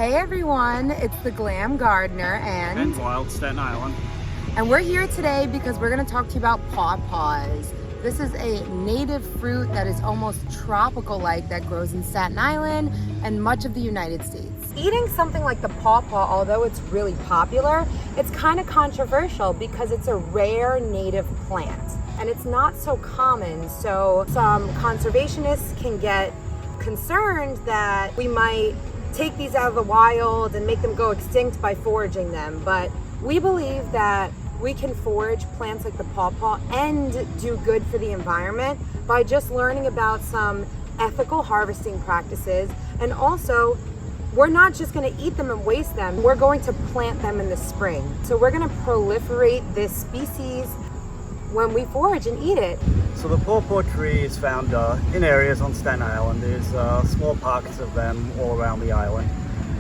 Hey everyone, it's the Glam Gardener and Wild Staten Island. And we're here today because we're going to talk to you about pawpaws. This is a native fruit that is almost tropical-like that grows in Staten Island and much of the United States. Eating something like the pawpaw, although it's really popular, it's kind of controversial because it's a rare native plant and it's not so common. So some conservationists can get concerned that we might take these out of the wild and make them go extinct by foraging them. But we believe that we can forage plants like the pawpaw and do good for the environment by just learning about some ethical harvesting practices. And also, we're not just going to eat them and waste them, we're going to plant them in the spring. So we're going to proliferate this species when we forage and eat it. So the pawpaw tree is found in areas on Staten Island. There's small pockets of them all around the island.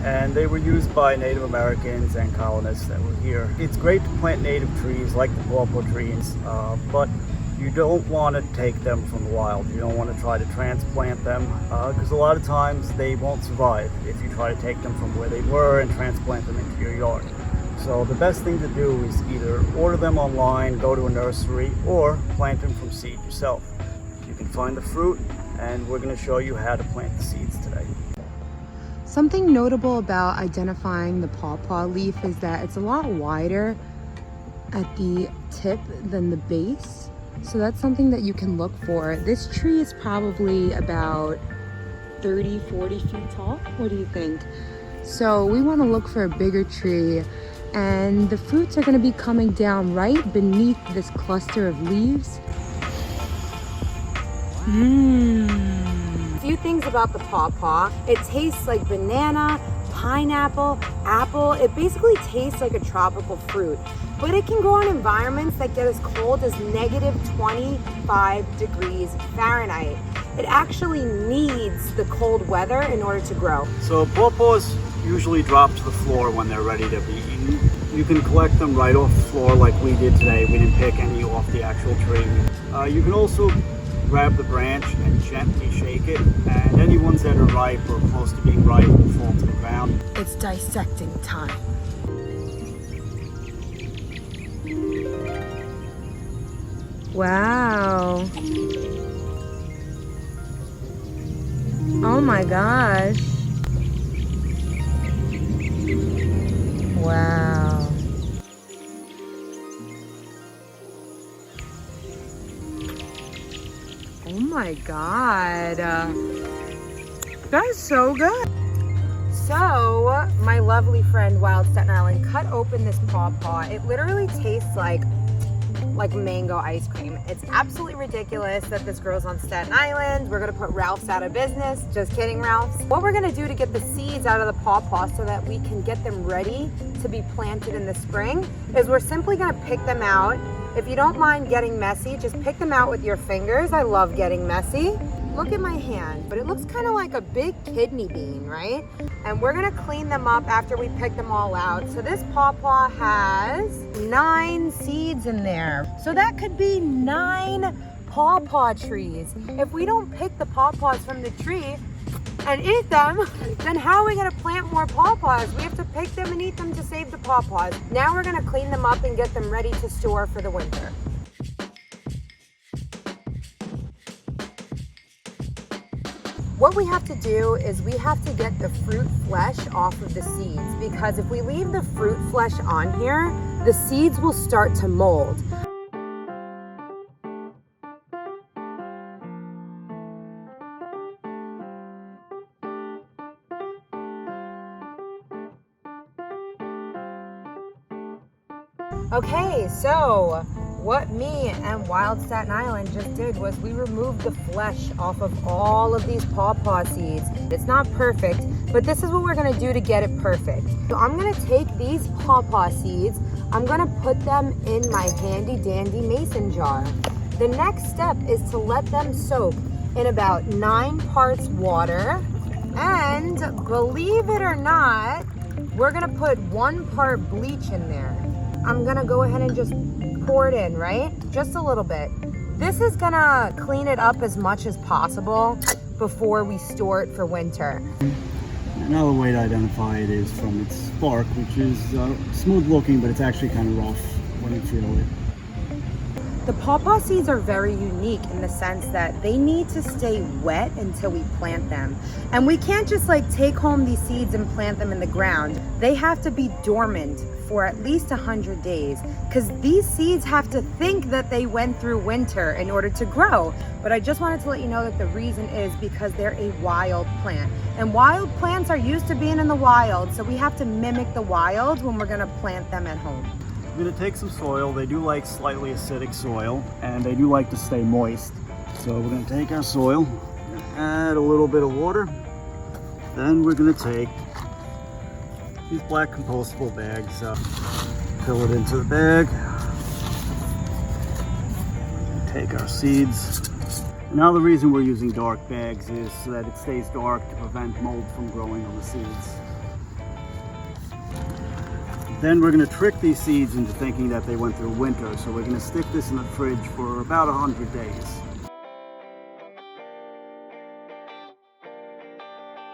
And they were used by Native Americans and colonists that were here. It's great to plant native trees like the pawpaw trees, but you don't want to take them from the wild. You don't want to try to transplant them because a lot of times they won't survive if you try to take them from where they were and transplant them into your yard. So the best thing to do is either order them online, go to a nursery, or plant them from seed yourself. You can find the fruit, and we're going to show you how to plant the seeds today. Something notable about identifying the pawpaw leaf is that it's a lot wider at the tip than the base. So that's something that you can look for. This tree is probably about 30, 40 feet tall. What do you think? So we want to look for a bigger tree, and the fruits are going to be coming down right beneath this cluster of leaves. A few things about the pawpaw. It tastes like banana, pineapple, apple. It basically tastes like a tropical fruit, but it can grow in environments that get as cold as negative 25 degrees Fahrenheit. It actually needs the cold weather in order to grow. So pawpaws usually drop to the floor when they're ready to be eaten. You can collect them right off the floor like we did today. We didn't pick any off the actual tree. You can also grab the branch and gently shake it, and any ones that are ripe or close to being ripe will fall to the ground. It's dissecting time. Wow. Oh my gosh. Wow. Oh my God. That is so good. So, my lovely friend Wild Staten Island cut open this pawpaw. It literally tastes like mango ice cream. It's absolutely ridiculous that this grows on Staten Island. We're gonna put Ralph's out of business. Just kidding, Ralph's. What we're gonna do to get the seeds out of the pawpaw so that we can get them ready to be planted in the spring is we're simply gonna pick them out. If you don't mind getting messy, just pick them out with your fingers. I love getting messy. Look at my hand, but it looks kind of like a big kidney bean, right? And we're gonna clean them up after we pick them all out. So this pawpaw has 9 seeds in there. So that could be 9 pawpaw trees. If we don't pick the pawpaws from the tree and eat them, then how are we gonna plant more pawpaws? We have to pick them and eat them to save the pawpaws. Now we're gonna clean them up and get them ready to store for the winter. What we have to do is we have to get the fruit flesh off of the seeds, because if we leave the fruit flesh on here, the seeds will start to mold. Okay, so what me and Wild Staten Island just did was we removed the flesh off of all of these pawpaw seeds. It's not perfect, but this is what we're gonna do to get it perfect. So I'm gonna take these pawpaw seeds, I'm gonna put them in my handy dandy mason jar. The next step is to let them soak in about 9 parts water, and believe it or not, we're gonna put 1 part bleach in there. I'm gonna go ahead and just pour it in, right? Just a little bit. This is gonna clean it up as much as possible before we store it for winter. Another way to identify it is from its bark, which is smooth looking, but it's actually kind of rough when you feel it. The pawpaw seeds are very unique in the sense that they need to stay wet until we plant them. And we can't just like take home these seeds and plant them in the ground. They have to be dormant for at least 100 days because these seeds have to think that they went through winter in order to grow. But I just wanted to let you know that the reason is because they're a wild plant. And wild plants are used to being in the wild, so we have to mimic the wild when we're gonna plant them at home. I'm going to take some soil. They do like slightly acidic soil, and they do like to stay moist. So we're going to take our soil, add a little bit of water. Then we're going to take these black compostable bags, fill it into the bag. Take our seeds. Now the reason we're using dark bags is so that it stays dark to prevent mold from growing on the seeds. Then we're going to trick these seeds into thinking that they went through winter. So we're going to stick this in the fridge for about 100 days.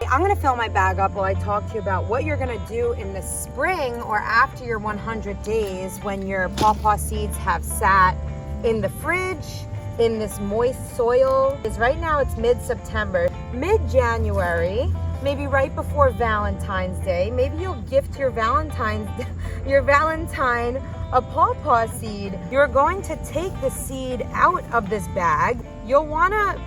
I'm gonna fill my bag up while I talk to you about what you're gonna do in the spring or after your 100 days when your pawpaw seeds have sat in the fridge in this moist soil. Because right now it's mid-September, mid-January, maybe right before Valentine's Day, maybe you'll gift your Valentine a pawpaw seed. You're going to take the seed out of this bag. You'll wanna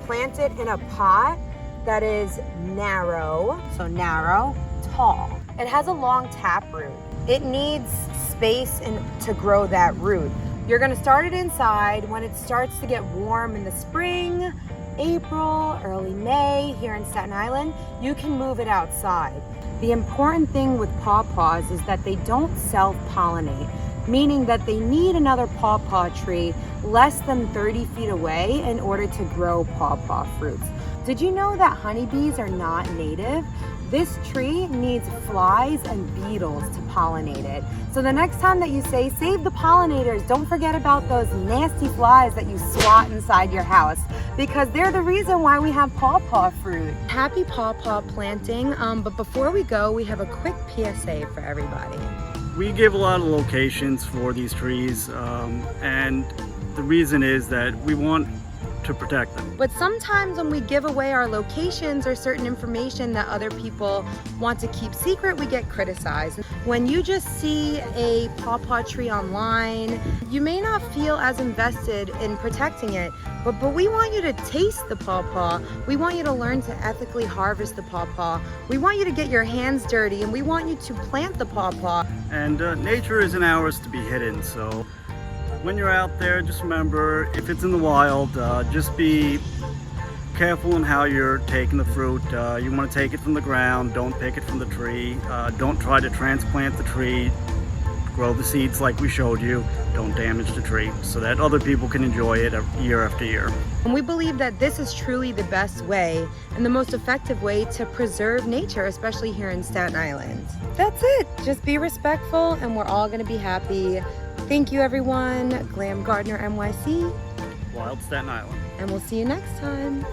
plant it in a pot that is narrow, so narrow, tall. It has a long taproot. It needs space to grow that root. You're gonna start it inside. When it starts to get warm in the spring, April, early May here in Staten Island, you can move it outside. The important thing with pawpaws is that they don't self-pollinate, meaning that they need another pawpaw tree less than 30 feet away in order to grow pawpaw fruits. Did you know that honeybees are not native? This tree needs flies and beetles to pollinate it. So the next time that you say, save the pollinators, don't forget about those nasty flies that you swat inside your house, because they're the reason why we have pawpaw fruit. Happy pawpaw planting, but before we go, we have a quick PSA for everybody. We give a lot of locations for these trees, and the reason is that we want to protect them. But sometimes when we give away our locations or certain information that other people want to keep secret, we get criticized. When you just see a pawpaw tree online, you may not feel as invested in protecting it, but we want you to taste the pawpaw. We want you to learn to ethically harvest the pawpaw. We want you to get your hands dirty, and we want you to plant the pawpaw. And nature isn't ours to be hidden, so when you're out there, just remember, if it's in the wild, just be careful in how you're taking the fruit. You want to take it from the ground, don't pick it from the tree. Don't try to transplant the tree. Grow the seeds like we showed you. Don't damage the tree so that other people can enjoy it year after year. And we believe that this is truly the best way and the most effective way to preserve nature, especially here in Staten Island. That's it. Just be respectful and we're all going to be happy. Thank you, everyone. Glam Gardener NYC. Wild Staten Island. And we'll see you next time.